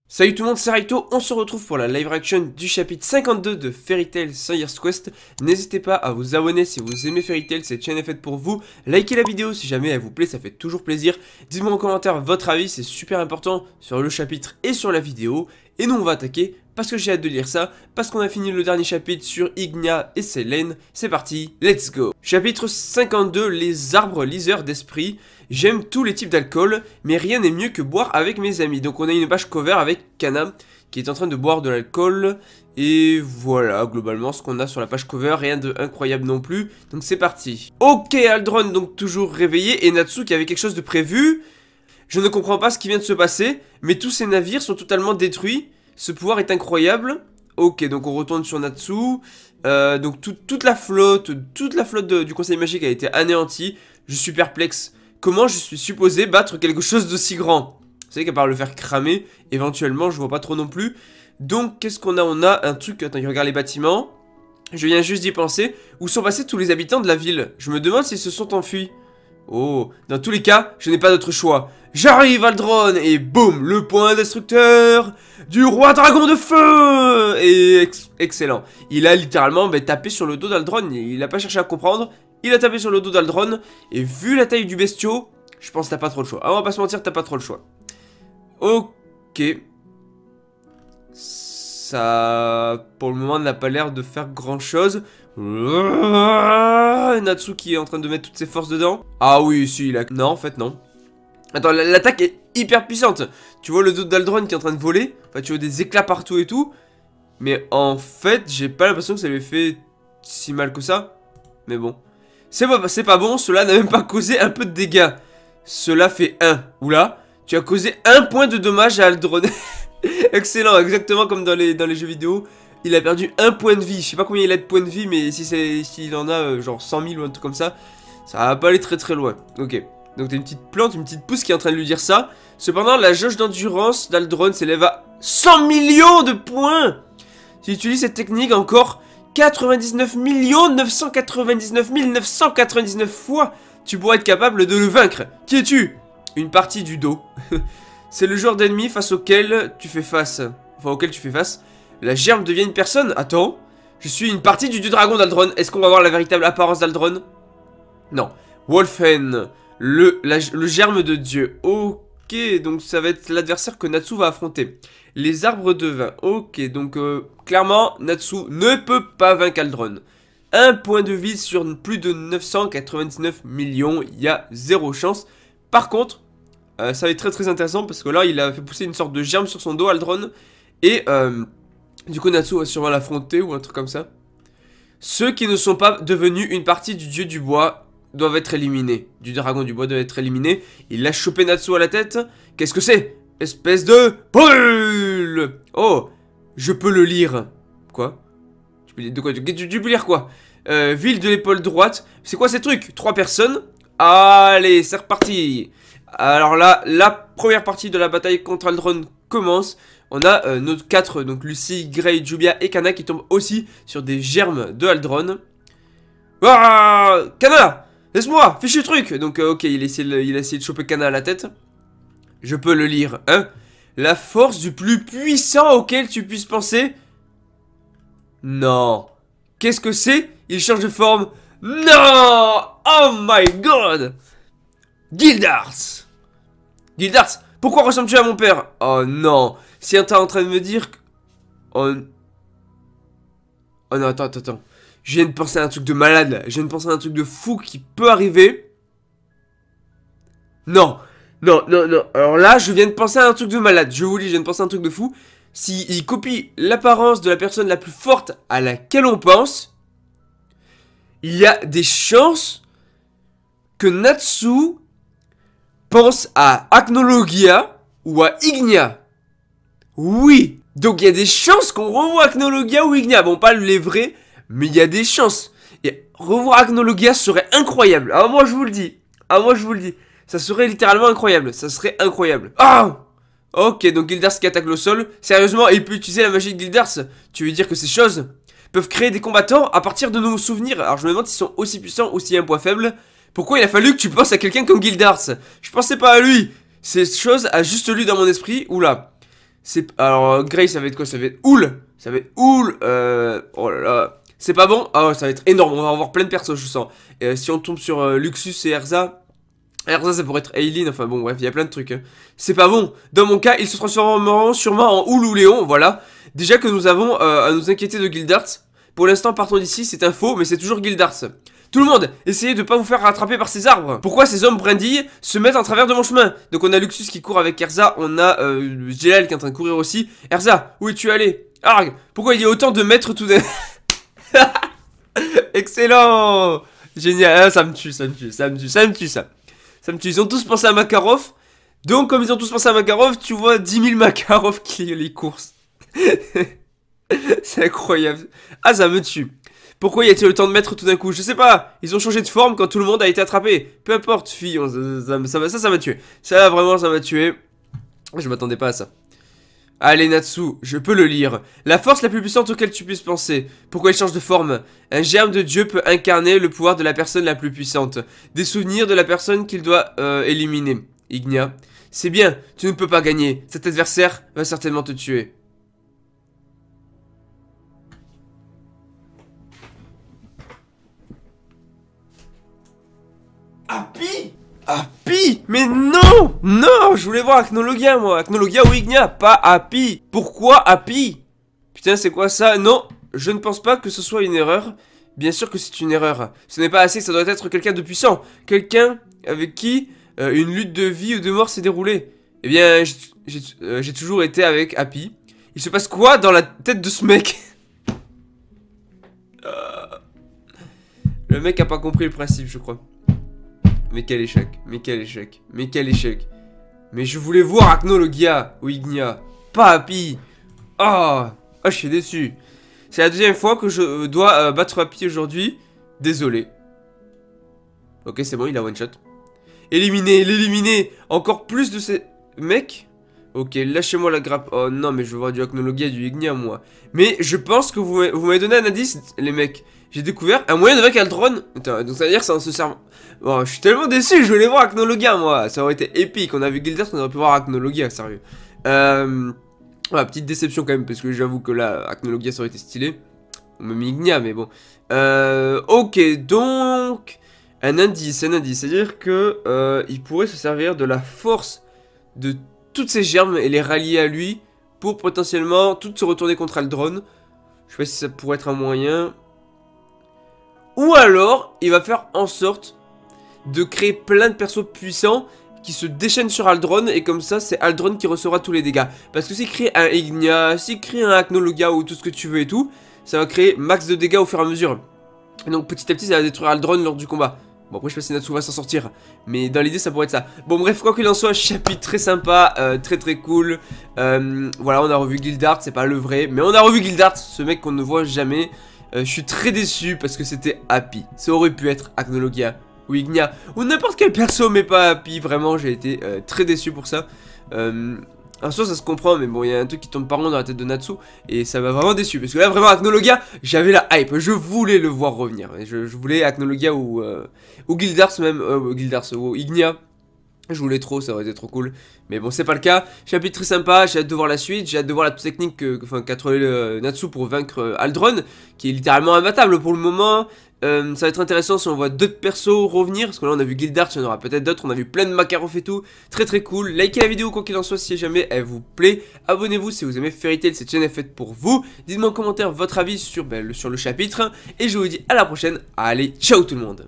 Salut tout le monde, c'est Raito, on se retrouve pour la live reaction du chapitre 52 de Fairy Tail 100 Years Quest. N'hésitez pas à vous abonner si vous aimez Fairy Tail, cette chaîne est faite pour vous. Likez la vidéo si jamais elle vous plaît, ça fait toujours plaisir. Dites-moi en commentaire votre avis, c'est super important sur le chapitre et sur la vidéo. Et nous on va attaquer parce que j'ai hâte de lire ça, parce qu'on a fini le dernier chapitre sur Ignia et Selene. C'est parti, let's go. Chapitre 52, les arbres liseurs d'esprit. J'aime tous les types d'alcool, mais rien n'est mieux que boire avec mes amis. Donc on a une page cover avec Kana qui est en train de boire de l'alcool. Et voilà, globalement ce qu'on a sur la page cover, rien de incroyable non plus. Donc c'est parti. Ok, Aldron donc toujours réveillé et Natsu qui avait quelque chose de prévu. Je ne comprends pas ce qui vient de se passer, mais tous ces navires sont totalement détruits. Ce pouvoir est incroyable. Ok, donc on retourne sur Natsu. Donc toute la flotte du conseil magique a été anéantie. Je suis perplexe. Comment je suis supposé battre quelque chose d'aussi grand? Vous savez qu'à part le faire cramer, éventuellement, je vois pas trop non plus. Donc, qu'est-ce qu'on a? On a un truc... Attends, il regarde les bâtiments. Je viens juste d'y penser. Où sont passés tous les habitants de la ville? Je me demande s'ils se sont enfuis. Oh, dans tous les cas, je n'ai pas d'autre choix. J'arrive, Aldron! Et boum, le point destructeur du roi dragon de feu! Et excellent. Il a littéralement tapé sur le dos d'Aldron. Il n'a pas cherché à comprendre. Il a tapé sur le dos d'Aldron. Et vu la taille du bestiau, je pense que t'as pas trop le choix. Ah, on va pas se mentir, t'as pas trop le choix. Ok. Ça, pour le moment, n'a pas l'air de faire grand chose. Natsu qui est en train de mettre toutes ses forces dedans. Ah oui, si, il a... Non, en fait, non. Attends, l'attaque est hyper puissante. Tu vois le dos d'Aldron qui est en train de voler. Enfin, tu vois des éclats partout et tout. Mais en fait, j'ai pas l'impression que ça lui fait si mal que ça. Mais bon. C'est pas bon, cela n'a même pas causé un peu de dégâts. Cela fait 1. Oula, tu as causé 1 point de dommage à Aldron. Excellent, exactement comme dans les jeux vidéo. Il a perdu 1 point de vie. Je sais pas combien il a de points de vie, mais s'il en a genre 100 000 ou un truc comme ça, ça va pas aller très très loin. Ok, donc t'as une petite plante, une petite pousse qui est en train de lui dire ça. Cependant, la jauge d'endurance d'Aldron s'élève à 100 millions de points. S'il utilise cette technique encore 99 999 999 fois, tu pourras être capable de le vaincre. Qui es-tu? Une partie du dos. C'est le genre d'ennemi face auquel tu fais face. Enfin, auquel tu fais face. La germe devient une personne. Attends. Je suis une partie du dieu dragon d'Aldron. Est-ce qu'on va voir la véritable apparence d'Aldron? Non. Wolfen. Le germe de dieu. Ok, donc ça va être l'adversaire que Natsu va affronter. Les arbres de vin. Ok, donc clairement, Natsu ne peut pas vaincre Aldron. 1 point de vie sur plus de 999 millions. Il y a 0 chance. Par contre, ça va être très très intéressant parce que là, il a fait pousser une sorte de germe sur son dos, Aldron. Et du coup, Natsu va sûrement l'affronter ou un truc comme ça. Ceux qui ne sont pas devenus une partie du dieu du bois doivent être éliminés. Du dragon du bois doit être éliminé. Il a chopé Natsu à la tête. Qu'est-ce que c'est? Espèce de brûle. Oh, je peux le lire. Quoi? Tu peux lire de quoi? Tu peux lire quoi? Ville de l'épaule droite. C'est quoi ces trucs? 3 personnes. Allez, c'est reparti. Alors là, la première partie de la bataille contre Aldron commence. On a nos 4, donc Lucy, Grey, Jubia et Kana qui tombent aussi sur des germes de Aldron. Ah, Kana, laisse-moi, fichu truc. Donc ok, il a essayé de choper Kana à la tête. Je peux le lire, hein. La force du plus puissant auquel tu puisses penser. Non. Qu'est-ce que c'est? Il change de forme. Non. Oh my god. Gildars. Gildars, pourquoi ressembles-tu à mon père? Oh non. Si t'es en train de me dire... Oh non, attends. Je viens de penser à un truc de malade. Je viens de penser à un truc de fou qui peut arriver. Non. Non. Alors là, je viens de penser à un truc de malade. Je vous dis, je viens de penser à un truc de fou. S'il copie l'apparence de la personne la plus forte à laquelle on pense, il y a des chances que Natsu pense à Acnologia ou à Ignia. Oui. Donc il y a des chances qu'on revoie Acnologia ou Ignia. Bon, pas les vrais, mais il y a des chances. Et revoir Acnologia serait incroyable. Ah, moi je vous le dis. Ça serait littéralement incroyable. Ça serait incroyable. Ah! Ok, donc Gildars qui attaque le sol. Sérieusement, il peut utiliser la magie de Gildars. Tu veux dire que ces choses peuvent créer des combattants à partir de nos souvenirs? Alors je me demande s'ils sont aussi puissants, aussi un point faible. Pourquoi il a fallu que tu penses à quelqu'un comme Gildars? Je pensais pas à lui. Ces choses a juste lu dans mon esprit. Oula. Alors, Grey, ça va être quoi? Ça va être Houl. Ça va être Houl. Oh là là. C'est pas bon? Ah, ça va être énorme. On va avoir plein de persos, je sens. Et si on tombe sur Luxus et Erza. Erza, ça pourrait être Aileen. Enfin bon, bref, il y a plein de trucs. Hein. C'est pas bon. Dans mon cas, ils se transformeront sûrement en Houl ou Léon. Voilà. Déjà que nous avons à nous inquiéter de Gildart. Pour l'instant, partons d'ici. C'est un faux, mais c'est toujours Gildart. Tout le monde, essayez de pas vous faire rattraper par ces arbres. Pourquoi ces hommes brindilles se mettent en travers de mon chemin? Donc on a Luxus qui court avec Erza, on a Jelal qui est en train de courir aussi. Erza, où es-tu allé? Arg, pourquoi il y a autant de mètres tout d'un... Excellent. Génial, ah, ça me tue, ça me tue, ça me tue, ça me tue ça. Ça me tue, ils ont tous pensé à Makarov. Donc comme ils ont tous pensé à Makarov, tu vois 10 000 Makarov qui les courses. C'est incroyable. Ah, ça me tue. Pourquoi y a-t-il autant de mètres tout d'un coup? Je sais pas. Ils ont changé de forme quand tout le monde a été attrapé. Peu importe, fille. Ça m'a tué. Ça, vraiment, ça m'a tué. Je m'attendais pas à ça. Allez, Natsu, je peux le lire. La force la plus puissante auquel tu puisses penser. Pourquoi il change de forme? Un germe de Dieu peut incarner le pouvoir de la personne la plus puissante. Des souvenirs de la personne qu'il doit éliminer. Ignia. C'est bien, tu ne peux pas gagner. Cet adversaire va certainement te tuer. Happy? Happy? Mais non! Non! Je voulais voir Acnologia, moi. Acnologia ou Ignia, pas Happy. Pourquoi Happy? Putain, c'est quoi ça? Non, je ne pense pas que ce soit une erreur. Bien sûr que c'est une erreur. Ce n'est pas assez, ça doit être quelqu'un de puissant. Quelqu'un avec qui une lutte de vie ou de mort s'est déroulée. Eh bien, j'ai toujours été avec Happy. Il se passe quoi dans la tête de ce mec? Le mec a pas compris le principe, je crois. Mais quel échec, mais quel échec, mais quel échec. Mais je voulais voir Acnologia ou Ignia, pas Happy. Oh, je suis déçu. C'est la deuxième fois que je dois battre Happy aujourd'hui. Désolé. Ok, c'est bon, il a one shot. Éliminé, l'éliminer. Encore plus de ces mecs. Ok, lâchez-moi la grappe. Oh non, mais je veux voir du Acnologia et du Ignia, moi. Mais je pense que vous m'avez donné un indice, les mecs. J'ai découvert un moyen de vaincre Aldron. Attends, donc ça veut dire que ça en se sert. Bon, je suis tellement déçu, je voulais voir Acnologia, moi. Ça aurait été épique. On a vu Gildart, on aurait pu voir Acnologia, sérieux. Voilà, petite déception quand même, parce que j'avoue que là, Acnologia, ça aurait été stylé. On m'a mis Ignia, mais bon. Ok, donc. Un indice, c'est-à-dire que il pourrait se servir de la force de toutes ces germes et les rallier à lui pour potentiellement toutes se retourner contre Aldron. Je sais pas si ça pourrait être un moyen. Ou alors, il va faire en sorte de créer plein de persos puissants qui se déchaînent sur Aldron. Et comme ça, c'est Aldron qui recevra tous les dégâts. Parce que s'il crée un Ignia, s'il crée un Acnologia ou tout ce que tu veux et tout, ça va créer max de dégâts au fur et à mesure. Et donc petit à petit, ça va détruire Aldron lors du combat. Bon, après, je sais pas si Natsu va s'en sortir. Mais dans l'idée, ça pourrait être ça. Bon, bref, quoi qu'il en soit, chapitre très sympa, très cool. Voilà, on a revu Gildart, c'est pas le vrai. Mais on a revu Gildart, ce mec qu'on ne voit jamais. Je suis très déçu parce que c'était Happy. Ça aurait pu être Acnologia ou Ignia ou n'importe quel perso, mais pas Happy. Vraiment, j'ai été très déçu pour ça. En soi, ça se comprend, mais bon, il y a un truc qui tombe pas rond dans la tête de Natsu. Et ça m'a vraiment déçu. Parce que là, vraiment, Acnologia, j'avais la hype. Je voulais le voir revenir. Je voulais Acnologia ou Gildart même. Gildart ou Ignia. Je voulais trop, ça aurait été trop cool. Mais bon, c'est pas le cas. Chapitre très sympa, j'ai hâte de voir la suite. J'ai hâte de voir la technique qu'a trouvé Natsu pour vaincre Aldron, qui est littéralement imbattable pour le moment. Ça va être intéressant si on voit d'autres persos revenir. Parce que là, on a vu Gildart, il y en aura peut-être d'autres. On a vu plein de Makarov et tout. Très cool. Likez la vidéo, quoi qu'il en soit, si jamais elle vous plaît. Abonnez-vous si vous aimez Fairy Tail, cette chaîne est faite pour vous. Dites-moi en commentaire votre avis sur le chapitre. Et je vous dis à la prochaine. Allez, ciao tout le monde.